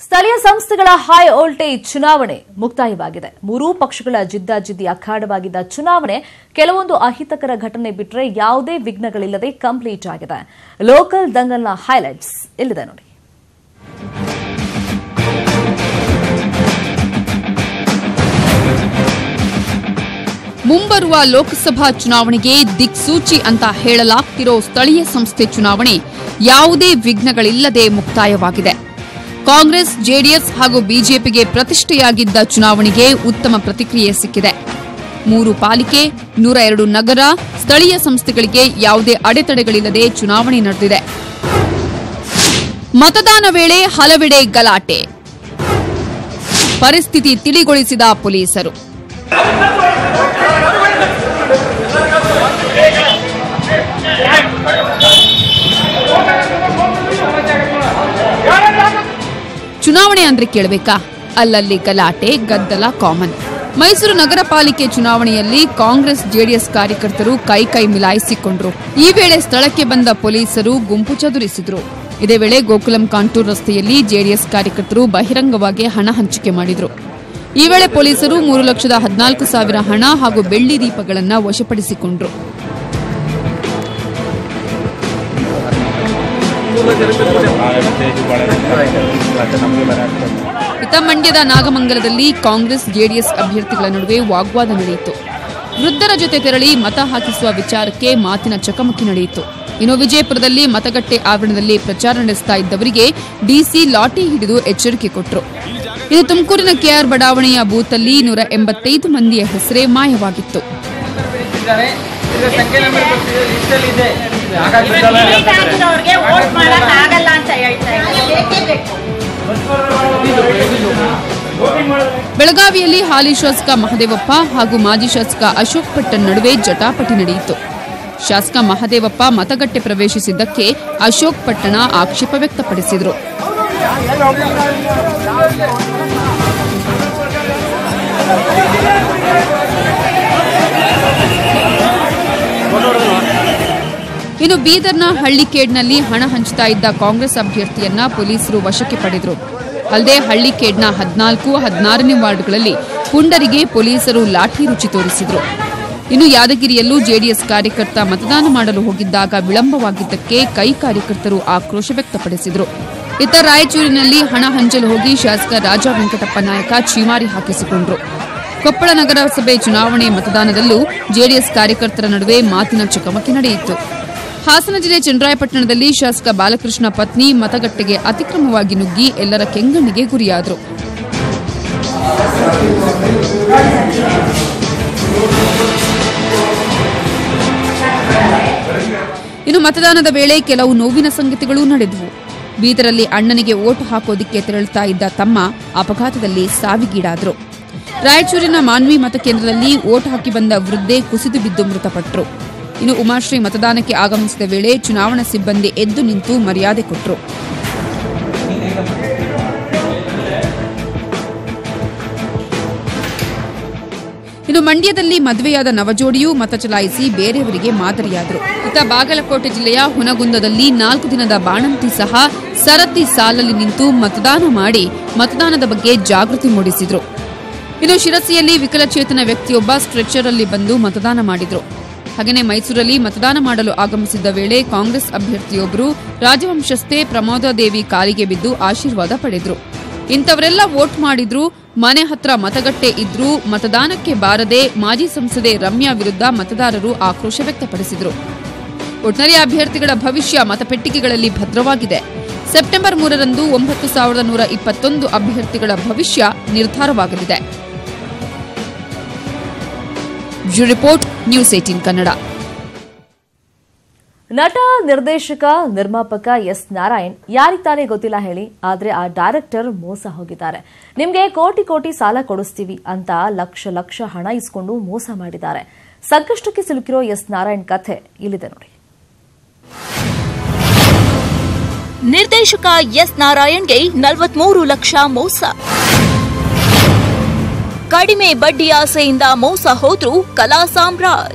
ಸ್ಥಳೀಯ ಸಂಸ್ಥೆಗಳ high voltage ಚುನಾವಣೆ ಮುಕ್ತಾಯವಾಗಿದೆ. ಮೂರೂ ಪಕ್ಷಗಳ ಜಿದ್ದಾಜಿದ್ದಿ ಅಖಾಡವಾಗಿದ್ದ ಚುನಾವಣೆ ಕೆಲವೊಂದು ಅಹಿತಕರ ಘಟನೆ ಬಿಟ್ಟರೆ ಯಾವುದೇ ವಿಘ್ನಗಳಿಲ್ಲದೆ ಕಂಪ್ಲೀಟ್ ಆಗಿದೆ. ಲೋಕಲ್ ದಂಗಲ್ನ ಹೈಲೈಟ್ಸ್ ಇಲ್ಲಿದೆ ನೋಡಿ. ಮುಂಬರುವ ಲೋಕಸಭಾ ಚುನಾವಣೆಗೆ ದಿಕ್ಸೂಚಿ ಅಂತ ಹೇಳಲಾಗ್ತಿರೋ ಸ್ಥಳೀಯ ಸಂಸ್ಥೆ ಚುನಾವಣೆ ಯಾವುದೇ ವಿಘ್ನಗಳಿಲ್ಲದೆ ಮುಕ್ತಾಯವಾಗಿದೆ. ಕಾಂಗ್ರೆಸ್, ಜೆಡಿಎಸ್ ಹಾಗೂ ಬಿಜೆಪಿಗೆ ಪ್ರತಿಷ್ಠೆಯಾಗಿದ್ದ ಚುನಾವಣೆಗೆ ಉತ್ತಮ ಪ್ರತಿಕ್ರಿಯೆ ಸಿಕ್ಕಿದೆ. 3 ಪಾಲಿಕೆ, 102 ನಗರ ಸ್ಥಳೀಯ ಸಂಸ್ಥೆಗಳಿಗೆ ಯಾವುದೇ ಅಡೆತಡೆಗಳಿಲ್ಲದೆ ಚುನಾವಣೆ ನಡೆದಿದೆ. ಮತದಾನ ವೇಳೆ ಹಲವೆಡೆ ಗಲಾಟೆ, ಪರಿಸ್ಥಿತಿ ತಿಳಿಗೊಳಿಸಿದ ಪೊಲೀಸರು. ಚುನಾವಣೆ ಅಂದ್ರೆ ಕೇಳಬೇಕಾ? ಅಲ್ಲಲ್ಲಿ ಗಲಾಟೆ, ಗದ್ದಲ ಕಾಮನ್. ಮೈಸೂರು ನಗರ ಪಾಲಿಕೆ ಚುನಾವಣೆಯಲ್ಲಿ ಕಾಂಗ್ರೆಸ್, ಜೆಡಿಎಸ್ ಕಾರ್ಯಕರ್ತರು ಕೈ ಮಿಲಾಯಿಸಿಕೊಂಡ್ರು. ಈ ವೇಳೆ ಸ್ಥಳಕ್ಕೆ ಬಂದ ಪೊಲೀಸರು ಗುಂಪು ಚದುರಿಸಿದ್ರು. ಇದೇ ವೇಳೆ ಗೋಕುಲಂ ಕಾಂಟೂರ್ ರಸ್ತೆಯಲ್ಲಿ ಜೆಡಿಎಸ್ ಕಾರ್ಯಕರ್ತರು ಬಹಿರಂಗವಾಗಿ ಹಣ ಹಂಚಿಕೆ ಮಾಡಿದ್ರು. ಈ ವೇಳೆ ಪೊಲೀಸರು 3,14,000 ಹಣ ಹಾಗೂ ಬೆಳ್ಳಿ ದೀಪಗಳನ್ನು ವಶಪಡಿಸಿಕೊಂಡ್ರು. ಇತ್ತ ಮಂಡ್ಯದ ನಾಗಮಂಗಲದಲ್ಲಿ ಕಾಂಗ್ರೆಸ್, ಜೆಡಿಎಸ್ ಅಭ್ಯರ್ಥಿಗಳ ನಡುವೆ ವಾಗ್ವಾದ ನಡೆಯಿತು. ವೃದ್ಧರ ಜೊತೆ ತೆರಳಿ ಮತ ಹಾಕಿಸುವ ವಿಚಾರಕ್ಕೆ ಮಾತಿನ ಚಕಮಕಿ ನಡೆಯಿತು. ಇನ್ನು ವಿಜಯಪುರದಲ್ಲಿ ಮತಗಟ್ಟೆ ಆವರಣದಲ್ಲಿ ಪ್ರಚಾರ ನಡೆಸ್ತಾ ಇದ್ದವರಿಗೆ ಡಿಸಿ ಲಾಠಿ ಹಿಡಿದು ಎಚ್ಚರಿಕೆ ಕೊಟ್ಟರು. ಇನ್ನು ತುಮಕೂರಿನ ಕೆಆರ್ ಬಡಾವಣೆಯ ಬೂತಲ್ಲಿ 185 ಮಂದಿಯ ಹೆಸರೇ ಮಾಯವಾಗಿತ್ತು. ಬೆಳಗಾವಿಯಲ್ಲಿ ಹಾಲಿ ಶಾಸಕ ಮಹದೇವಪ್ಪ ಹಾಗೂ ಮಾಜಿ ಶಾಸಕ ಅಶೋಕ್ ಪಟ್ಟಣ್ ನಡುವೆ ಜಟಾಪಟಿ ನಡೆಯಿತು. ಶಾಸಕ ಮಹದೇವಪ್ಪ ಮತಗಟ್ಟೆ ಪ್ರವೇಶಿಸಿದ್ದಕ್ಕೆ ಅಶೋಕ್ ಪಟ್ಟಣ ಆಕ್ಷೇಪ ವ್ಯಕ್ತಪಡಿಸಿದರು. ಇನ್ನು ಬೀದರ್ನ ಹಳ್ಳಿಕೇಡ್ನಲ್ಲಿ ಹಣ ಹಂಚುತ್ತಾ ಇದ್ದ ಕಾಂಗ್ರೆಸ್ ಅಭ್ಯರ್ಥಿಯನ್ನ ಪೊಲೀಸರು ವಶಕ್ಕೆ ಪಡೆದರು. ಅಲ್ಲದೆ ಹಳ್ಳಿಕೇಡ್ನ 14, 16ನೇ ವಾರ್ಡ್ಗಳಲ್ಲಿ ಪುಂಡರಿಗೆ ಪೊಲೀಸರು ಲಾಠಿ ರುಚಿ ತೋರಿಸಿದರು. ಇನ್ನು ಯಾದಗಿರಿಯಲ್ಲೂ ಜೆಡಿಎಸ್ ಕಾರ್ಯಕರ್ತ ಮತದಾನ ಮಾಡಲು ಹೋಗಿದ್ದಾಗ ವಿಳಂಬವಾಗಿದ್ದಕ್ಕೆ ಕಾರ್ಯಕರ್ತರು ಆಕ್ರೋಶ ವ್ಯಕ್ತಪಡಿಸಿದರು. ಇತ್ತ ರಾಯಚೂರಿನಲ್ಲಿ ಹಣ ಹಂಚಲು ಹೋಗಿ ಶಾಸಕ ರಾಜ ವೆಂಕಟಪ್ಪ ನಾಯಕ ಛೀಮಾರಿ ಹಾಕಿಸಿಕೊಂಡರು. ಕೊಪ್ಪಳ ನಗರಸಭೆ ಚುನಾವಣೆ ಮತದಾನದಲ್ಲೂ ಜೆಡಿಎಸ್ ಕಾರ್ಯಕರ್ತರ ನಡುವೆ ಮಾತಿನ ಚಕಮಕಿ ನಡೆಯಿತು. ಹಾಸನ ಜಿಲ್ಲೆ ಚನ್ನರಾಯಪಟ್ಟಣದಲ್ಲಿ ಶಾಸಕ ಬಾಲಕೃಷ್ಣ ಪತ್ನಿ ಮತಗಟ್ಟೆಗೆ ಅತಿಕ್ರಮವಾಗಿ ನುಗ್ಗಿ ಎಲ್ಲರ ಕೆಂಗಣ್ಣಿಗೆ ಗುರಿಯಾದರು. ಇನ್ನು ಮತದಾನದ ವೇಳೆ ಕೆಲವು ನೋವಿನ ಸಂಗತಿಗಳೂ ನಡೆದವು. ಬೀದರಲ್ಲಿ ಅಣ್ಣನಿಗೆ ಓಟು ಹಾಕೋದಿಕ್ಕೆ ತೆರಳುತ್ತಾ ಇದ್ದ ತಮ್ಮ ಅಪಘಾತದಲ್ಲಿ ಸಾವಿಗೀಡಾದರು. ರಾಯಚೂರಿನ ಮಾನ್ವಿ ಮತಕೇಂದ್ರದಲ್ಲಿ ಓಟು ಹಾಕಿ ಬಂದ ವೃದ್ಧೆ ಕುಸಿದು ಬಿದ್ದು ಮೃತಪಟ್ಟರು. ಇನ್ನು ಉಮಾಶ್ರೀ ಮತದಾನಕ್ಕೆ ಆಗಮಿಸಿದ ವೇಳೆ ಚುನಾವಣಾ ಸಿಬ್ಬಂದಿ ಎದ್ದು ನಿಂತು ಮರ್ಯಾದೆ ಕೊಟ್ಟರು. ಇನ್ನು ಮಂಡ್ಯದಲ್ಲಿ ಮದುವೆಯಾದ ನವಜೋಡಿಯೂ ಮತ ಚಲಾಯಿಸಿ ಬೇರೆಯವರಿಗೆ ಮಾದರಿಯಾದರು. ಇತ್ತ ಬಾಗಲಕೋಟೆ ಜಿಲ್ಲೆಯ ಹುನಗುಂದದಲ್ಲಿ 4 ದಿನದ ಬಾಣಂತಿ ಸಹ ಸರತಿ ಸಾಲಲ್ಲಿ ನಿಂತು ಮತದಾನ ಮಾಡಿ ಮತದಾನದ ಬಗ್ಗೆ ಜಾಗೃತಿ ಮೂಡಿಸಿದರು. ಇನ್ನು ಶಿರಸಿಯಲ್ಲಿ ವಿಕಲಚೇತನ ವ್ಯಕ್ತಿಯೊಬ್ಬ ಸ್ಟ್ರೆಚರ್ ಅಲ್ಲಿ ಬಂದು ಮತದಾನ ಮಾಡಿದ್ರು. ಹಾಗೆಯೇ ಮೈಸೂರಲ್ಲಿ ಮತದಾನ ಮಾಡಲು ಆಗಮಿಸಿದ್ದ ವೇಳೆ ಕಾಂಗ್ರೆಸ್ ಅಭ್ಯರ್ಥಿಯೊಬ್ಬರು ರಾಜವಂಶಸ್ಥೆ ಪ್ರಮೋದಾದೇವಿ ಕಾಲಿಗೆ ಬಿದ್ದು ಆಶೀರ್ವಾದ ಪಡೆದ್ರು. ಇಂಥವರೆಲ್ಲ ವೋಟ್ ಮಾಡಿದ್ರು, ಮನೆ ಹತ್ರ ಮತಗಟ್ಟೆ ಇದ್ರೂ ಮತದಾನಕ್ಕೆ ಬಾರದೆ ಮಾಜಿ ಸಂಸದೆ ರಮ್ಯಾ ವಿರುದ್ಧ ಮತದಾರರು ಆಕ್ರೋಶ ವ್ಯಕ್ತಪಡಿಸಿದರು. ಒಟ್ನಲ್ಲಿ ಅಭ್ಯರ್ಥಿಗಳ ಭವಿಷ್ಯ ಮತಪೆಟ್ಟಿಗೆಗಳಲ್ಲಿ ಭದ್ರವಾಗಿದೆ. ಸೆಪ್ಟೆಂಬರ್ 3ರಂದು 9,121 ಅಭ್ಯರ್ಥಿಗಳ ಭವಿಷ್ಯ ನಿರ್ಧಾರವಾಗಲಿದೆ. Report news 18 Kannada. ನಟ, ನಿರ್ದೇಶಕ, ನಿರ್ಮಾಪಕ ಎಸ್ ನಾರಾಯಣ್ ಯಾರಿಗೆ ತಾನೇ ಗೊತ್ತಿಲ್ಲ ಹೇಳಿ. ಆದ್ರೆ ಆ ಡೈರೆಕ್ಟರ್ ಮೋಸ ಹೋಗಿದ್ದಾರೆ. ನಿಮ್ಗೆ ಕೋಟಿ ಸಾಲ ಕೊಡಿಸ್ತೀವಿ ಅಂತ ಲಕ್ಷ ಹಣ ಇಸ್ಕೊಂಡು ಮೋಸ ಮಾಡಿದ್ದಾರೆ. ಸಂಕಷ್ಟಕ್ಕೆ ಸಿಲುಕಿರೋ ಎಸ್ ನಾರಾಯಣ್ ಕಥೆ ಇಲ್ಲಿದೆ ನೋಡಿ. ನಿರ್ದೇಶಕ ಎಸ್ ನಾರಾಯಣ್ಗೆ 43 ಲಕ್ಷ ಮೋಸ. ಕಡಿಮೆ ಬಡ್ಡಿ ಆಸೆಯಿಂದ ಮೋಸ ಹೋದ್ರು ಕಲಾ ಸಾಮ್ರಾಟ್.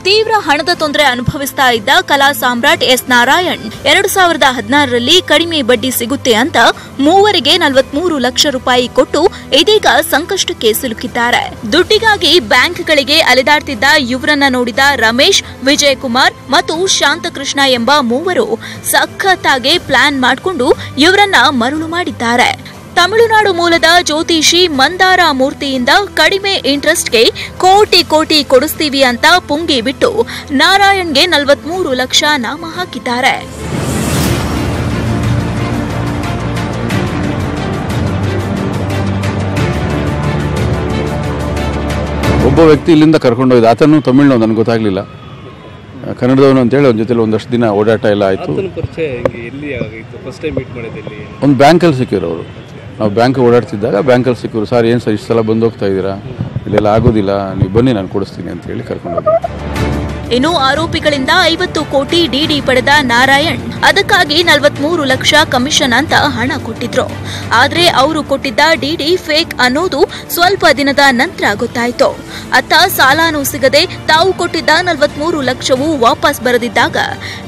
ತೀವ್ರ ಹಣದ ತೊಂದರೆ ಅನುಭವಿಸ್ತಾ ಇದ್ದ ಕಲಾ ಸಾಮ್ರಾಟ್ ಎಸ್ ನಾರಾಯಣ್ 2016ರಲ್ಲಿ ಕಡಿಮೆ ಬಡ್ಡಿ ಸಿಗುತ್ತೆ ಅಂತ ಮೂವರಿಗೆ 43 ಲಕ್ಷ ರೂಪಾಯಿ ಕೊಟ್ಟು ಇದೀಗ ಸಂಕಷ್ಟಕ್ಕೆ ಸಿಲುಕಿದ್ದಾರೆ. ದುಡ್ಡಿಗಾಗಿ ಬ್ಯಾಂಕ್ಗಳಿಗೆ ಅಲೆದಾಡ್ತಿದ್ದ ಇವರನ್ನ ನೋಡಿದ ರಮೇಶ್, ವಿಜಯ್ ಕುಮಾರ್ ಮತ್ತು ಶಾಂತಕೃಷ್ಣ ಎಂಬ ಮೂವರು ಸಖತ್ತಾಗಿ ಪ್ಲಾನ್ ಮಾಡಿಕೊಂಡು ಇವರನ್ನ ಮರುಳು ಮಾಡಿದ್ದಾರೆ. ತಮಿಳುನಾಡು ಮೂಲದ ಜ್ಯೋತಿಷಿ ಮಂದಾರ ಮೂರ್ತಿಯಿಂದ ಕಡಿಮೆ ಇಂಟ್ರೆಸ್ಟ್ಗೆ ಕೋಟಿ ಕೊಡಿಸ್ತೀವಿ ಅಂತ ಪುಂಗಿ ಬಿಟ್ಟು ನಾರಾಯಣ್ಗೆ 43 ಲಕ್ಷ ನಾಮ ಹಾಕಿದ್ದಾರೆ. ಒಬ್ಬ ವ್ಯಕ್ತಿ ಇಲ್ಲಿಂದ ಕರ್ಕೊಂಡೋಗಿದ್ದ, ಆತನು ತಮಿಳ್ನೋ ನನಗೆ ಗೊತ್ತಾಗ್ಲಿಲ್ಲ, ಕನ್ನಡದವನು ಅಂತೇಳಿ ಅವನ ಜೊತೆ ಒಂದಷ್ಟು ದಿನ ಓಡಾಟ ಎಲ್ಲ ಆಯಿತು. ಒಂದು ಬ್ಯಾಂಕಲ್ಲಿ ಸಿಕ್ಕಿರು ಅವರು. ನಾವು ಬ್ಯಾಂಕ್ ಓಡಾಡ್ತಿದ್ದಾಗ ಬ್ಯಾಂಕಲ್ಲಿ ಸಿಕ್ಕಿರು. ಸರ್ ಏನು ಸರ್ ಇಷ್ಟು ಸಲ ಬಂದು ಹೋಗ್ತಾ ಇದ್ದೀರಾ, ಇಲ್ಲೆಲ್ಲ ಆಗೋದಿಲ್ಲ, ನೀವು ಬನ್ನಿ ನಾನು ಕೊಡಿಸ್ತೀನಿ ಅಂತ ಹೇಳಿ ಕರ್ಕೊಂಡೋಗಿ. ಇನ್ನು ಆರೋಪಿಗಳಿಂದ 50 ಕೋಟಿ ಡಿಡಿ ಪಡೆದ ನಾರಾಯಣ್ ಅದಕ್ಕಾಗಿ 43 ಲಕ್ಷ ಕಮಿಷನ್ ಅಂತ ಹಣ ಕೊಟ್ಟಿದ್ರು. ಆದ್ರೆ ಅವರು ಕೊಟ್ಟಿದ್ದ ಡಿಡಿ ಫೇಕ್ ಅನ್ನೋದು ಸ್ವಲ್ಪ ದಿನದ ನಂತರ ಗೊತ್ತಾಯ್ತು. ಅತ್ತ ಸಾಲಾನು ಸಿಗದೆ ತಾವು ಕೊಟ್ಟಿದ್ದ 43 ಲಕ್ಷವೂ ವಾಪಸ್ ಬರದಿದ್ದಾಗ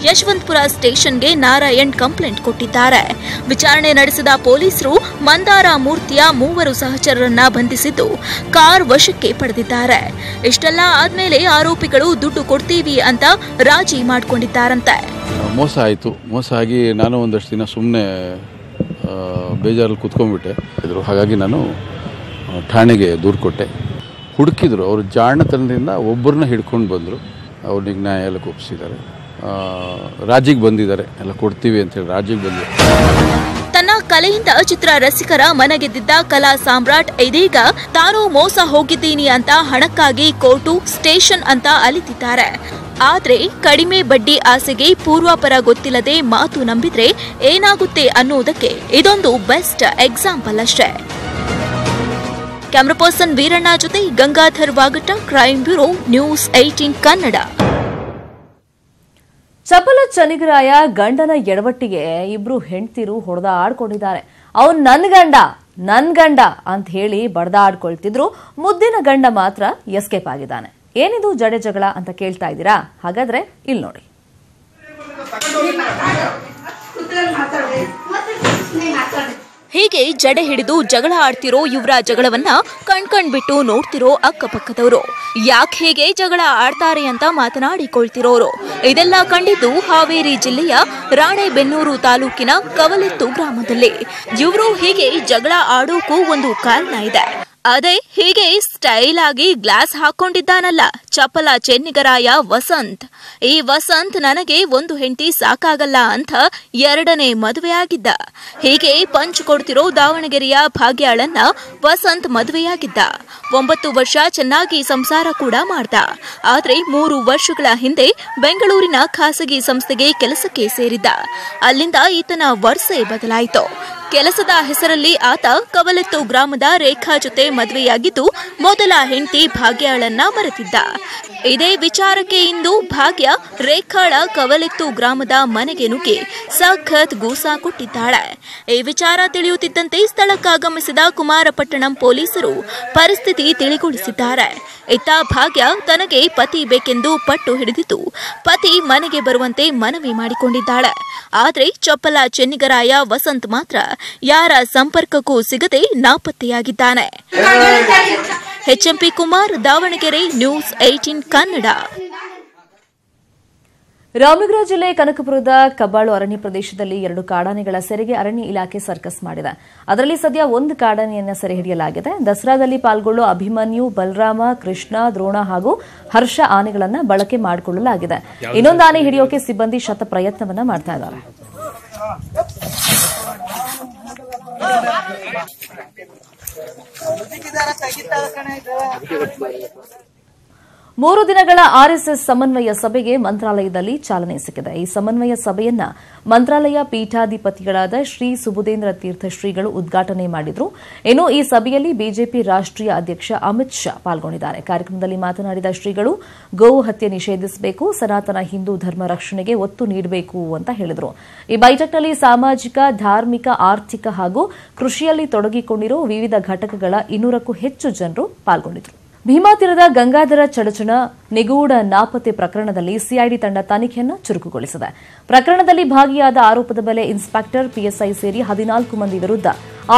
ಯಶವಂತಪುರ ಸ್ಟೇಷನ್ಗೆ ನಾರಾಯಣ್ ಕಂಪ್ಲೇಂಟ್ ಕೊಟ್ಟಿದ್ದಾರೆ. ವಿಚಾರಣೆ ನಡೆಸಿದ ಪೊಲೀಸರು ಮಂದಾರ ಮೂರ್ತಿಯ ಮೂವರು ಸಹಚರರನ್ನ ಬಂಧಿಸಿದ್ದು ಕಾರ್ ವಶಕ್ಕೆ ಪಡೆದಿದ್ದಾರೆ. ಇಷ್ಟೆಲ್ಲ ಆದ್ಮೇಲೆ ಆರೋಪಿಗಳು ದುಡ್ಡು ಕೊಡ್ತೀವಿ ಅಂತ ರಾಜಿ ಮಾಡ್ಕೊಂಡಿದ್ದಾರಂತೆ. ಮೋಸ ಆಯಿತು. ಮೋಸ ಆಗಿ ನಾನು ಒಂದಷ್ಟು ದಿನ ಸುಮ್ಮನೆ ಬೇಜಾರಲ್ಲಿ ಕೂತ್ಕೊಂಡ್ಬಿಟ್ಟೆ. ಹಾಗಾಗಿ ನಾನು ಠಾಣೆಗೆ ದೂರು ಕೊಟ್ಟೆ. ಹುಡುಕಿದ್ರು, ಅವರು ಜಾಣತನದಿಂದ ಒಬ್ಬರನ್ನ ಹಿಡ್ಕೊಂಡು ಬಂದರು. ಅವ್ರಿಗೆ ನ್ಯಾಯಾಲಯಕ್ಕೆ ಒಪ್ಪಿಸಿದ್ದಾರೆ, ರಾಜಿಗೆ ಬಂದಿದ್ದಾರೆ, ಎಲ್ಲ ಕೊಡ್ತೀವಿ ಅಂತೇಳಿ ರಾಜಿಗೆ ಬಂದಿದ್ದಾರೆ. ತನ್ನ ಕಲೆಯಿಂದ ಚಿತ್ರ ರಸಿಕರ ಮನಗೆದ್ದಿದ್ದ ಕಲಾ ಸಾಮ್ರಾಟ್ ಇದೀಗ ತಾನು ಮೋಸ ಹೋಗಿದ್ದೀನಿ ಅಂತ ಹಣಕ್ಕಾಗಿ ಕೋರ್ಟು, ಸ್ಟೇಷನ್ ಅಂತ ಅಲಿತಿದ್ದಾರೆ. ಆದ್ರೆ ಕಡಿಮೆ ಬಡ್ಡಿ ಆಸೆಗೆ ಪೂರ್ವಾಪರ ಗೊತ್ತಿಲ್ಲದೆ ಮಾತು ನಂಬಿದ್ರೆ ಏನಾಗುತ್ತೆ ಅನ್ನೋದಕ್ಕೆ ಇದೊಂದು ಬೆಸ್ಟ್ ಎಕ್ಸಾಂಪಲ್ ಅಷ್ಟೇ. ಕ್ಯಾಮರಾ ಪರ್ಸನ್ ವೀರಣ್ಣ ಜೊತೆ Gangadhar ವಾಗಟ, crime bureau, news 18 Kannada. ಚಪಲ ಚನಿಗರಾಯ ಗಂಡನ ಎಡವಟ್ಟಿಗೆ ಇಬ್ರು ಹೆಂಡ್ತಿರು ಹೊಡೆದಾಡ್ಕೊಂಡಿದ್ದಾರೆ. ಅವನ್ ನನ್ ಗಂಡ ಅಂತ ಹೇಳಿ ಬಡದಾಡ್ಕೊಳ್ತಿದ್ರು. ಮುದ್ದಿನ ಗಂಡ ಮಾತ್ರ ಎಸ್ಕೇಪ್ ಆಗಿದ್ದಾನೆ. ಏನಿದು ಜಡೆ ಜಗಳ ಅಂತ ಕೇಳ್ತಾ ಇದ್ದೀರಾ? ಹಾಗಾದ್ರೆ ಇಲ್ಲಿ ನೋಡಿ. ಹೀಗೆ ಜಡೆ ಹಿಡಿದು ಜಗಳ ಆಡ್ತಿರೋ ಇವರ ಜಗಳವನ್ನ ಕಣ್ಬಿಟ್ಟು ನೋಡ್ತಿರೋ ಅಕ್ಕಪಕ್ಕದವರು. ಯಾಕೆ ಹೇಗೆ ಜಗಳ ಆಡ್ತಾರೆ ಅಂತ ಮಾತನಾಡಿಕೊಳ್ತಿರೋರು. ಇದೆಲ್ಲ ಕಂಡಿದ್ದು ಹಾವೇರಿ ಜಿಲ್ಲೆಯ ರಾಣೆಬೆನ್ನೂರು ತಾಲೂಕಿನ ಕವಲೆತ್ತು ಗ್ರಾಮದಲ್ಲಿ. ಇವರು ಹೀಗೆ ಜಗಳ ಆಡೋಕ್ಕೂ ಒಂದು ಕಾರಣ ಇದೆ. ಅದೇ ಹೀಗೆ ಸ್ಟೈಲ್ ಆಗಿ ಗ್ಲಾಸ್ ಹಾಕೊಂಡಿದ್ದಾನಲ್ಲ ಚಪಲ ಚೆನ್ನಿಗರಾಯ ವಸಂತ್. ಈ ವಸಂತ್ ನನಗೆ ಒಂದು ಹೆಂಡತಿ ಸಾಕಾಗಲ್ಲ ಅಂತ ಎರಡನೇ ಮದುವೆಯಾಗಿದ್ದ. ಹೀಗೆ ಪಂಚ್ ಕೊಡ್ತಿರೋ ದಾವಣಗೆರೆಯ ಭಾಗ್ಯಾಳನ್ನ ವಸಂತ್ ಮದುವೆಯಾಗಿದ್ದ. 9 ವರ್ಷ ಚೆನ್ನಾಗಿ ಸಂಸಾರ ಕೂಡ ಮಾಡ್ದ. ಆದ್ರೆ 3 ವರ್ಷಗಳ ಹಿಂದೆ ಬೆಂಗಳೂರಿನ ಖಾಸಗಿ ಸಂಸ್ಥೆಗೆ ಕೆಲಸಕ್ಕೆ ಸೇರಿದ್ದ. ಅಲ್ಲಿಂದ ಈತನ ವರ್ಷೆ ಬದಲಾಯಿತು. ಕೆಲಸದ ಹೆಸರಲ್ಲಿ ಆತ ಕವಲೆತ್ತು ಗ್ರಾಮದ ರೇಖಾ ಜೊತೆ ಮದುವೆಯಾಗಿದ್ದು ಮೊದಲ ಹೆಂಡತಿ ಭಾಗ್ಯಾಳನ್ನ ಮರೆತಿದ್ದ. ಇದೇ ವಿಚಾರಕ್ಕೆ ಇಂದು ಭಾಗ್ಯ ರೇಖಾಳ ಕವಲೆತ್ತು ಗ್ರಾಮದ ಮನೆಗೆ ನುಗ್ಗಿ ಸಖತ್ ಗೂಸ ಕೊಟ್ಟಿದ್ದಾಳೆ. ಈ ವಿಚಾರ ತಿಳಿಯುತ್ತಿದ್ದಂತೆ ಸ್ಥಳಕ್ಕಾಗಮಿಸಿದ ಕುಮಾರಪಟ್ಟಣಂ ಪೊಲೀಸರು ಪರಿಸ್ಥಿತಿ ತಿಳಿಗೊಳಿಸಿದ್ದಾರೆ. ಇತ್ತ ಭಾಗ್ಯ ತನಗೆ ಪತಿ ಬೇಕೆಂದು ಪಟ್ಟು ಹಿಡಿದಿದ್ದು ಪತಿ ಮನೆಗೆ ಬರುವಂತೆ ಮನವಿ ಮಾಡಿಕೊಂಡಿದ್ದಾಳೆ. ಆದ್ರೆ ಚೊಪ್ಪಲ ಚೆನ್ನಿಗರಾಯ ವಸಂತ್ ಮಾತ್ರ ಯಾರ ಸಂಪರ್ಕಕ್ಕೂ ಸಿಗದೆ ನಾಪತ್ತೆಯಾಗಿದ್ದಾನೆ. HMP Kumar, Davanagere, news 18 Kannada. ರಾಮನಗರ ಜಿಲ್ಲೆ ಕನಕಪುರದ ಕಬ್ಬಾಳು ಅರಣ್ಯ ಪ್ರದೇಶದಲ್ಲಿ 2 ಕಾಡಾನೆಗಳ ಸೆರೆಗೆ ಅರಣ್ಯ ಇಲಾಖೆ ಸರ್ಕಸ್ ಮಾಡಿದೆ. ಅದರಲ್ಲಿ ಸದ್ಯ 1 ಕಾಡಾನೆಯನ್ನ ಸೆರೆ ಹಿಡಿಯಲಾಗಿದೆ. ದಸರಾದಲ್ಲಿ ಪಾಲ್ಗೊಳ್ಳೋ ಅಭಿಮನ್ಯು, ಬಲರಾಮ, ಕೃಷ್ಣ, ದ್ರೋಣ ಹಾಗೂ ಹರ್ಷ ಆನೆಗಳನ್ನ ಬಳಕೆ ಮಾಡಿಕೊಳ್ಳಲಾಗಿದೆ. ಇನ್ನೊಂದು ಆನೆ ಹಿಡಿಯೋಕೆ ಸಿಬ್ಬಂದಿ ಶತ ಪ್ರಯತ್ನವನ್ನ ಮಾಡ್ತಾ ಇದ್ದಾರೆ. 3 ದಿನಗಳ ಆರ್ಎಸ್ಎಸ್ ಸಮನ್ವಯ ಸಭೆಗೆ ಮಂತ್ರಾಲಯದಲ್ಲಿ ಚಾಲನೆ ಸಿಕ್ಕಿದೆ. ಈ ಸಮನ್ವಯ ಸಭೆಯನ್ನ ಮಂತ್ರಾಲಯ ಪೀಠಾಧಿಪತಿಗಳಾದ ಶ್ರೀ ಸುಬುಧೇಂದ್ರ ತೀರ್ಥ ಶ್ರೀಗಳು ಉದ್ಘಾಟನೆ ಮಾಡಿದ್ರು. ಇನ್ನು ಈ ಸಭೆಯಲ್ಲಿ ಬಿಜೆಪಿ ರಾಷ್ಟ್ರೀಯ ಅಧ್ಯಕ್ಷ ಅಮಿತ್ ಶಾ ಪಾಲ್ಗೊಂಡಿದ್ದಾರೆ. ಕಾರ್ಯಕ್ರಮದಲ್ಲಿ ಮಾತನಾಡಿದ ಶ್ರೀಗಳು ಗೋವು ಹತ್ಯೆ ನಿಷೇಧಿಸಬೇಕು, ಸನಾತನ ಹಿಂದೂ ಧರ್ಮ ರಕ್ಷಣೆಗೆ ಒತ್ತು ನೀಡಬೇಕು ಅಂತ ಹೇಳಿದರು. ಈ ಬೈಠಕ್ನಲ್ಲಿ ಸಾಮಾಜಿಕ, ಧಾರ್ಮಿಕ, ಆರ್ಥಿಕ ಹಾಗೂ ಕೃಷಿಯಲ್ಲಿ ತೊಡಗಿಕೊಂಡಿರೋ ವಿವಿಧ ಘಟಕಗಳ 200ಕ್ಕೂ ಹೆಚ್ಚು ಜನರು ಪಾಲ್ಗೊಂಡಿದ್ದರು. ಭೀಮಾ ತೀರದ ಗಂಗಾಧರ ಚಡಚಣ ನಿಗೂಢ ನಾಪತ್ತೆ ಪ್ರಕರಣದಲ್ಲಿ ಸಿಐಡಿ ತಂಡ ತನಿಖೆಯನ್ನು ಚುರುಕುಗೊಳಿಸಿದೆ. ಪ್ರಕರಣದಲ್ಲಿ ಭಾಗಿಯಾದ ಆರೋಪದ ಮೇಲೆ ಇನ್ಸ್ಪೆಕ್ಟರ್, ಪಿಎಸ್ಐ ಸೇರಿ 14 ಮಂದಿ ವಿರುದ್ಧ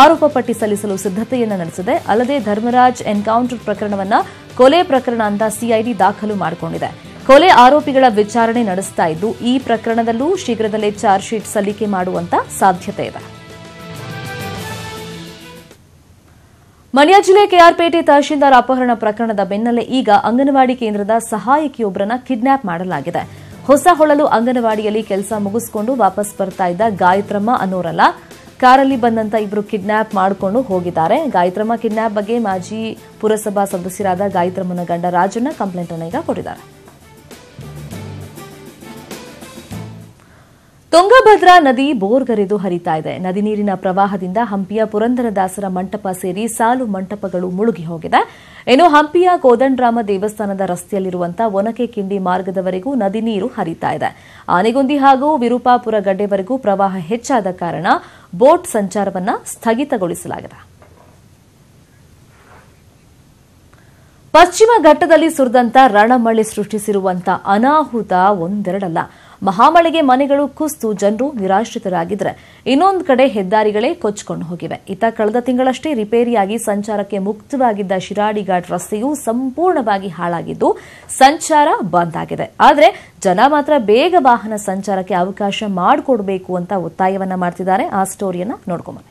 ಆರೋಪ ಪಟ್ಟಿ ಸಲ್ಲಿಸಲು ಸಿದ್ದತೆಯನ್ನು ನಡೆಸಿದೆ. ಅಲ್ಲದೆ ಧರ್ಮರಾಜ್ ಎನ್ಕೌಂಟರ್ ಪ್ರಕರಣವನ್ನು ಕೊಲೆ ಪ್ರಕರಣ ಅಂತ ಸಿಐಡಿ ದಾಖಲು ಮಾಡಿಕೊಂಡಿದೆ. ಕೊಲೆ ಆರೋಪಿಗಳ ವಿಚಾರಣೆ ನಡೆಸ್ತಾ ಇದ್ದು, ಈ ಪ್ರಕರಣದಲ್ಲೂ ಶೀಘ್ರದಲ್ಲೇ ಚಾರ್ಜ್ ಶೀಟ್ ಸಲ್ಲಿಕೆ ಮಾಡುವಂತ ಸಾಧ್ಯತೆ ಇದೆ. ಮಂಡ್ಯ ಜಿಲ್ಲೆ ಕೆಆರ್ಪೇಟೆ ತಹಶೀಲ್ದಾರ್ ಅಪಹರಣ ಪ್ರಕರಣದ ಬೆನ್ನಲ್ಲೇ ಈಗ ಅಂಗನವಾಡಿ ಕೇಂದ್ರದ ಸಹಾಯಕಿಯೊಬ್ಬರನ್ನ ಕಿಡ್ನಾಪ್ ಮಾಡಲಾಗಿದೆ. ಹೊಸಹೊಳಲು ಅಂಗನವಾಡಿಯಲ್ಲಿ ಕೆಲಸ ಮುಗಿಸಿಕೊಂಡು ವಾಪಸ್ ಬರ್ತಾ ಇದ್ದ ಗಾಯತ್ರಮ್ಮ ಅನ್ನೋರಲ್ಲ, ಕಾರಲ್ಲಿ ಬಂದಂತ ಇಬ್ಬರು ಕಿಡ್ನಾಪ್ ಮಾಡಿಕೊಂಡು ಹೋಗಿದ್ದಾರೆ. ಗಾಯತ್ರಮ್ಮ ಕಿಡ್ನಾಪ್ ಬಗ್ಗೆ ಮಾಜಿ ಪುರಸಭಾ ಸದಸ್ಯರಾದ ಗಾಯತ್ರಮ್ಮನ ಗಂಡ ರಾಜಣ್ಣ ಕಂಪ್ಲೇಂಟ್ ಅನ್ನು ಈಗ ಕೊಟ್ಟಿದ್ದಾರೆ. ತುಂಗಭದ್ರಾ ನದಿ ಬೋರ್ಗರೆದು ಹರಿತಾ ಇದೆ. ನದಿ ನೀರಿನ ಪ್ರವಾಹದಿಂದ ಹಂಪಿಯ ಪುರಂದರದಾಸರ ಮಂಟಪ ಸೇರಿ ಸಾಲು ಮಂಟಪಗಳು ಮುಳುಗಿ ಹೋಗಿದೆ. ಇನ್ನು ಹಂಪಿಯ ಕೋದಂಡರಾಮ ದೇವಸ್ಥಾನದ ರಸ್ತೆಯಲ್ಲಿರುವಂತಹ ಒನಕೆ ಕಿಂಡಿ ಮಾರ್ಗದವರೆಗೂ ನದಿ ನೀರು ಹರಿತಾ ಇದೆ. ಆನೆಗುಂದಿ ಹಾಗೂ ವಿರೂಪಾಪುರ ಗಡ್ಡೆವರೆಗೂ ಪ್ರವಾಹ ಹೆಚ್ಚಾದ ಕಾರಣ ಬೋಟ್ ಸಂಚಾರವನ್ನು ಸ್ಥಗಿತಗೊಳಿಸಲಾಗಿದೆ. ಪಶ್ಚಿಮ ಘಟ್ಟದಲ್ಲಿ ಸುರಿದಂತ ರಣಮಳೆ ಸೃಷ್ಟಿಸಿರುವಂತ ಅನಾಹುತ ಒಂದೆರಡಲ್ಲ. ಮಹಾಮಳೆಗೆ ಮನೆಗಳು ಕುಸಿದು ಜನರು ನಿರಾಶ್ರಿತರಾಗಿದ್ರೆ, ಇನ್ನೊಂದು ಕಡೆ ಹೆದ್ದಾರಿಗಳೇ ಕೊಚ್ಚಿಕೊಂಡು ಹೋಗಿವೆ. ಇತ್ತ ಕಳೆದ ತಿಂಗಳಷ್ಟೇ ರಿಪೇರಿಯಾಗಿ ಸಂಚಾರಕ್ಕೆ ಮುಕ್ತವಾಗಿದ್ದ ಶಿರಾಡಿ ಘಾಟ್ ರಸ್ತೆಯೂ ಸಂಪೂರ್ಣವಾಗಿ ಹಾಳಾಗಿದ್ದು ಸಂಚಾರ ಬಂದ್ ಆಗಿದೆ. ಆದರೆ ಜನ ಮಾತ್ರ ಬೇಗ ವಾಹನ ಸಂಚಾರಕ್ಕೆ ಅವಕಾಶ ಮಾಡಿಕೊಡಬೇಕು ಅಂತ ಒತ್ತಾಯವನ್ನ ಮಾಡ್ತಿದ್ದಾರೆ. ಆ ಸ್ಟೋರಿಯನ್ನ ನೋಡ್ಕೊಂಬನ್ನಿ.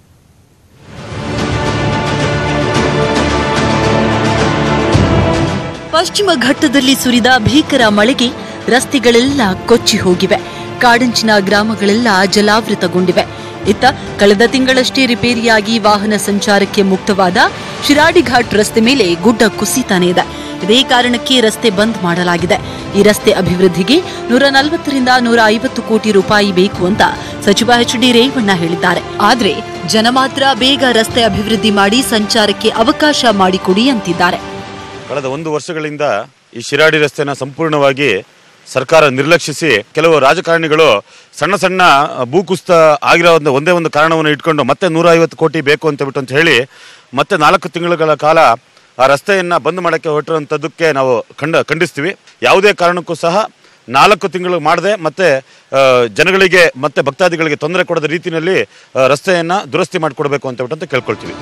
ಪಶ್ಚಿಮ ಘಟ್ಟದಲ್ಲಿ ಸುರಿದ ಭೀಕರ ಮಳೆಗೆ ರಸ್ತೆಗಳೆಲ್ಲ ಕೊಚ್ಚಿ ಹೋಗಿವೆ. ಕಾಡಂಚಿನ ಗ್ರಾಮಗಳೆಲ್ಲ ಜಲಾವೃತಗೊಂಡಿವೆ. ಇತ್ತ ಕಳೆದ ತಿಂಗಳಷ್ಟೇ ರಿಪೇರಿಯಾಗಿ ವಾಹನ ಸಂಚಾರಕ್ಕೆ ಮುಕ್ತವಾದ ಶಿರಾಡಿ ಘಾಟ್ ರಸ್ತೆ ಮೇಲೆ ಗುಡ್ಡ ಕುಸಿತಾನೇ ಇದೆ. ಇದೇ ಕಾರಣಕ್ಕೆ ರಸ್ತೆ ಬಂದ್ ಮಾಡಲಾಗಿದೆ. ಈ ರಸ್ತೆ ಅಭಿವೃದ್ಧಿಗೆ 140ರಿಂದ 150 ಕೋಟಿ ರೂಪಾಯಿ ಬೇಕು ಅಂತ ಸಚಿವ ಎಚ್.ಡಿ. ರೇವಣ್ಣ ಹೇಳಿದ್ದಾರೆ. ಆದ್ರೆ ಜನ ಮಾತ್ರ ಬೇಗ ರಸ್ತೆ ಅಭಿವೃದ್ಧಿ ಮಾಡಿ ಸಂಚಾರಕ್ಕೆ ಅವಕಾಶ ಮಾಡಿಕೊಡಿ ಅಂತಿದ್ದಾರೆ. ಕಳೆದ 1 ವರ್ಷಗಳಿಂದ ಈ ಶಿರಾಡಿ ರಸ್ತೆನ ಸಂಪೂರ್ಣವಾಗಿ ಸರ್ಕಾರ ನಿರ್ಲಕ್ಷಿಸಿ, ಕೆಲವು ರಾಜಕಾರಣಿಗಳು ಸಣ್ಣ ಸಣ್ಣ ಭೂಕುಸಿತ ಆಗಿರೋ ಒಂದೇ ಒಂದು ಕಾರಣವನ್ನು ಇಟ್ಕೊಂಡು ಮತ್ತೆ 150 ಕೋಟಿ ಬೇಕು ಅಂತ ಹೇಳಿ ಮತ್ತೆ 4 ತಿಂಗಳ ಕಾಲ ಆ ರಸ್ತೆಯನ್ನು ಬಂದ್ ಮಾಡೋಕ್ಕೆ ಹೊರಟಿರುವಂಥದ್ದಕ್ಕೆ ನಾವು ಖಂಡಿಸ್ತೀವಿ. ಯಾವುದೇ ಕಾರಣಕ್ಕೂ ಸಹ 4 ತಿಂಗಳು ಮಾಡದೆ ಮತ್ತೆ ಜನಗಳಿಗೆ ಮತ್ತೆ ಭಕ್ತಾದಿಗಳಿಗೆ ತೊಂದರೆ ಕೊಡದ ರೀತಿಯಲ್ಲಿ ರಸ್ತೆಯನ್ನು ದುರಸ್ತಿ ಮಾಡಿಕೊಡ್ಬೇಕು ಅಂತ ಕೇಳ್ಕೊಳ್ತೀವಿ.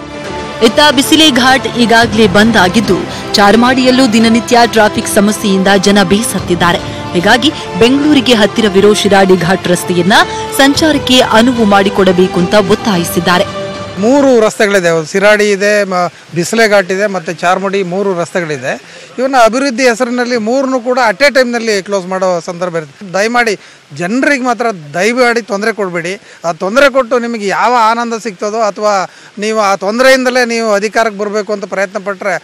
ಇತ್ತ ಬಿಸಿಲೆ ಘಾಟ್ ಈಗಾಗಲೇ ಬಂದ್ ಆಗಿದ್ದು, ಚಾರ್ಮಾಡಿಯಲ್ಲೂ ದಿನನಿತ್ಯ ಟ್ರಾಫಿಕ್ ಸಮಸ್ಯೆಯಿಂದ ಜನ ಬೇಸತ್ತಿದ್ದಾರೆ. ಹೀಗಾಗಿ ಬೆಂಗಳೂರಿಗೆ ಹತ್ತಿರವಿರೋ ಶಿರಾಡಿ ಘಾಟ್ ರಸ್ತೆಯನ್ನ ಸಂಚಾರಕ್ಕೆ ಅನುವು ಮಾಡಿಕೊಡಬೇಕು ಅಂತ ಒತ್ತಾಯಿಸಿದ್ದಾರೆ. 3 ರಸ್ತೆಗಳಿದೆ. ಶಿರಾಡಿ ಇದೆ, ಬಿಸಿಲೆ ಘಾಟ್ ಇದೆ, ಮತ್ತು ಚಾರ್ಮಾಡಿ 3 ರಸ್ತೆಗಳಿದೆ. ಇವನ್ನ ಅಭಿವೃದ್ಧಿ ಹೆಸರಿನಲ್ಲಿ 3 ಕೂಡ ಅಟ್ ಎ ಟೈಮ್ನಲ್ಲಿ ಕ್ಲೋಸ್ ಮಾಡೋ ಸಂದರ್ಭ ಇರುತ್ತೆ. ದಯಮಾಡಿ ಜನರಿಗೆ ಮಾತ್ರ ದಯಮಾಡಿ ತೊಂದರೆ ಕೊಡಬೇಡಿ. ಆ ತೊಂದರೆ ಕೊಟ್ಟು ನಿಮಗೆ ಯಾವ ಆನಂದ ಸಿಗ್ತದೋ ಅಥವಾ ನೀವು ಆ ತೊಂದರೆಯಿಂದಲೇ ನೀವು ಅಧಿಕಾರಕ್ಕೆ ಬರಬೇಕು ಅಂತ ಪ್ರಯತ್ನ ಪಟ್ಟರೆ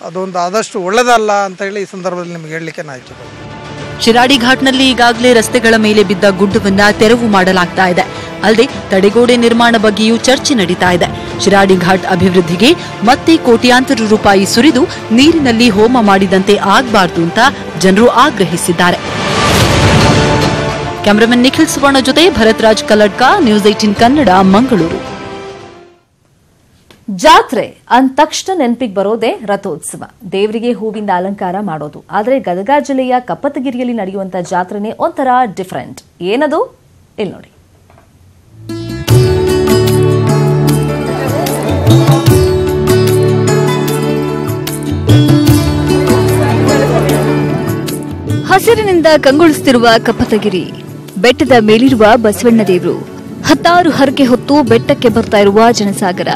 ಅದೊಂದು ಆದಷ್ಟು ಒಳ್ಳೆಯದಲ್ಲ ಅಂತ ಹೇಳಿ ಈ ಸಂದರ್ಭದಲ್ಲಿ ನಿಮಗೆ ಹೇಳಲಿಕ್ಕೆ ನಾನು ಇಚ್ಛೆಪಡ್ತೀನಿ. ಶಿರಾಡಿ ಘಾಟ್ನಲ್ಲಿ ಈಗಾಗಲೇ ರಸ್ತೆಗಳ ಮೇಲೆ ಬಿದ್ದ ಗುಡ್ಡವನ್ನ ತೆರವು ಮಾಡಲಾಗ್ತಾ ಇದೆ. ಅಲ್ಲದೆ ತಡೆಗೋಡೆ ನಿರ್ಮಾಣ ಬಗ್ಗೆಯೂ ಚರ್ಚೆ ನಡೀತಾ ಇದೆ. ಶಿರಾಡಿ ಘಾಟ್ ಅಭಿವೃದ್ಧಿಗೆ ಮತ್ತೆ ಕೋಟ್ಯಾಂತರ ರೂಪಾಯಿ ಸುರಿದು ನೀರಿನಲ್ಲಿ ಹೋಮ ಮಾಡಿದಂತೆ ಆಗಬಾರದು ಅಂತ ಜನರು ಆಗ್ರಹಿಸಿದ್ದಾರೆ. ಕ್ಯಾಮರಾಮನ್ ನಿಖಿಲ್ ಸುವರ್ಣ ಜೊತೆ ಭರತ್ರಾಜ್ ಕಲ್ಲಡ್ಕ, ನ್ಯೂಸ್ 18 ಕನ್ನಡ, ಮಂಗಳೂರು. ಜಾತ್ರೆ ಅಂದ ತಕ್ಷಣ ನೆನಪಿಗೆ ಬರೋದೇ ರಥೋತ್ಸವ, ದೇವರಿಗೆ ಹೂವಿಂದ ಅಲಂಕಾರ ಮಾಡೋದು. ಆದರೆ ಗದಗ ಜಿಲ್ಲೆಯ ಕಪ್ಪತಗಿರಿಯಲ್ಲಿ ನಡೆಯುವಂತ ಜಾತ್ರೆನೇ ಒಂಥರ ಡಿಫರೆಂಟ್. ಏನದು ಇಲ್ಲಿ ನೋಡಿ. ಹಸಿರಿನಿಂದ ಕಂಗೊಳಿಸುತ್ತಿರುವ ಕಪ್ಪತಗಿರಿ ಬೆಟ್ಟದ ಮೇಲಿರುವ ಬಸವಣ್ಣ ದೇವರು, 10 ಹರಕೆ ಹೊತ್ತು ಬೆಟ್ಟಕ್ಕೆ ಬರ್ತಾ ಇರುವ ಜನಸಾಗರ.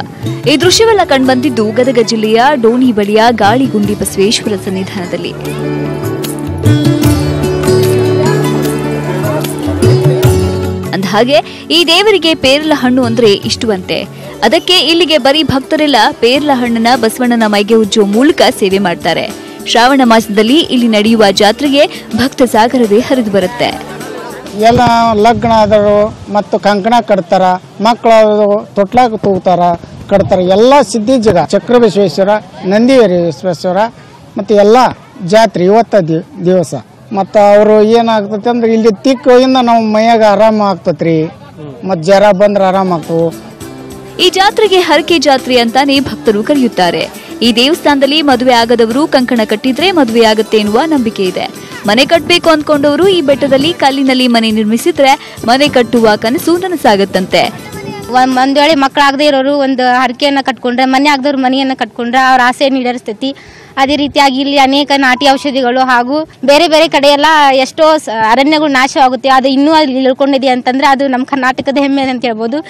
ಈ ದೃಶ್ಯವೆಲ್ಲ ಕಂಡುಬಂದಿದ್ದು ಗದಗ ಜಿಲ್ಲೆಯ ಡೋಣಿ ಬಳಿಯ ಗಾಳಿಗುಂಡಿ ಬಸವೇಶ್ವರ ಸನ್ನಿಧಾನದಲ್ಲಿ. ಅಂದಹಾಗೆ ಈ ದೇವರಿಗೆ ಪೇರಲ ಹಣ್ಣು ಅಂದ್ರೆ ಇಷ್ಟವಂತೆ. ಅದಕ್ಕೆ ಇಲ್ಲಿಗೆ ಬರೀ ಭಕ್ತರೆಲ್ಲ ಪೇರಲ ಹಣ್ಣನ್ನ ಬಸವಣ್ಣನ ಮೈಗೆ ಉಜ್ಜುವ ಮೂಲಕ ಸೇವೆ ಮಾಡ್ತಾರೆ. ಶ್ರಾವಣ ಮಾಸದಲ್ಲಿ ಇಲ್ಲಿ ನಡೆಯುವ ಜಾತ್ರೆಗೆ ಭಕ್ತ ಸಾಗರವೇ ಹರಿದು ಬರುತ್ತೆ. ಎಲ್ಲ ಲಗ್ನ ಆದರು ಮತ್ತು ಕಂಕಣ ಕಟ್ತಾರ, ಮಕ್ಕಳು ತೊಟ್ಲಾಗ ತೂಗ್ತಾರ, ಕಟ್ತಾರ. ಎಲ್ಲ ಸಿದ್ಧಿ ಜಗ ಚಕ್ರ ಬಸವೇಶ್ವರ, ನಂದಿವರಿ ಬಸವೇಶ್ವರ ಮತ್ತು ಎಲ್ಲ ಜಾತ್ರೆ ಇವತ್ತ ದಿವಸ. ಮತ್ತು ಅವರು ಏನಾಗ್ತೈತಿ ಅಂದ್ರೆ ಇಲ್ಲಿ ತಿಕ್ಕಿಂದ ನಾವು ಮೈಯಾಗ ಆರಾಮ ಆಗ್ತತ್ರಿ, ಮತ್ತು ಜ್ವರ ಬಂದ್ರೆ ಆರಾಮ ಆಗ್ತವು. ಈ ಜಾತ್ರೆಗೆ ಹರಕೆ ಜಾತ್ರೆ ಅಂತಾನೆ ಭಕ್ತರು ಕರೆಯುತ್ತಾರೆ. ಈ ದೇವಸ್ಥಾನದಲ್ಲಿ ಮದುವೆ ಆಗದವರು ಕಂಕಣ ಕಟ್ಟಿದ್ರೆ ಮದುವೆಯಾಗುತ್ತೆ ಎನ್ನುವ ನಂಬಿಕೆ ಇದೆ. ಮನೆ ಕಟ್ಟಬೇಕು ಅಂದ್ಕೊಂಡವರು ಈ ಬೆಟ್ಟದಲ್ಲಿ ಕಲ್ಲಿನಲ್ಲಿ ಮನೆ ನಿರ್ಮಿಸಿದ್ರೆ ಮನೆ ಕಟ್ಟುವ ಕನಸು ನನಸಾಗುತ್ತಂತೆ. ಒಂದ್ ವೇಳೆ ಮಕ್ಕಳಾಗದೇ ಇರೋರು ಒಂದು ಹರಕೆಯನ್ನ ಕಟ್ಕೊಂಡ್ರೆ, ಮನೆ ಆಗದವ್ರು ಮನೆಯನ್ನ ಕಟ್ಕೊಂಡ್ರೆ ಅವ್ರ ಆಸೆಯನ್ನು ಈಡೇರಿಸ್ತೈತಿ. ಅದೇ ರೀತಿಯಾಗಿ ಇಲ್ಲಿ ಅನೇಕ ನಾಟಿ ಔಷಧಿಗಳು ಹಾಗೂ ಬೇರೆ ಬೇರೆ ಕಡೆ ಎಲ್ಲ ಎಷ್ಟೋ ಅರಣ್ಯಗಳು ನಾಶವಾಗುತ್ತೆ, ಅದು ಇನ್ನೂ ಅಲ್ಲಿ ಇಳ್ಕೊಂಡಿದೆ ಅಂತಂದ್ರೆ ಅದು ನಮ್ಮ ಕರ್ನಾಟಕದ ಹೆಮ್ಮೆ ಅಂತ ಹೇಳ್ಬೋದು.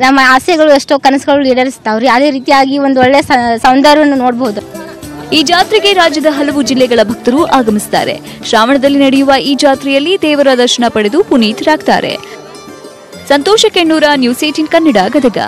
ನಮ್ಮ ಆಸೆಗಳು ಎಷ್ಟೋ ಕನಸುಗಳು ಈಡೇರಿಸ್ತಾವ್ರಿ. ಅದೇ ರೀತಿಯಾಗಿ ಒಂದು ಒಳ್ಳೆ ಸೌಂದರ್ಯವನ್ನು ನೋಡಬಹುದು. ಈ ಜಾತ್ರೆಗೆ ರಾಜ್ಯದ ಹಲವು ಜಿಲ್ಲೆಗಳ ಭಕ್ತರು ಆಗಮಿಸುತ್ತಾರೆ. ಶ್ರಾವಣದಲ್ಲಿ ನಡೆಯುವ ಈ ಜಾತ್ರೆಯಲ್ಲಿ ದೇವರ ದರ್ಶನ ಪಡೆದು ಪುನೀತರಾಗ್ತಾರೆ. ಸಂತೋಷ ಕೆಣ್ಣೂರ, ನ್ಯೂಸ್ 18 ಕನ್ನಡ, ಗದಗ.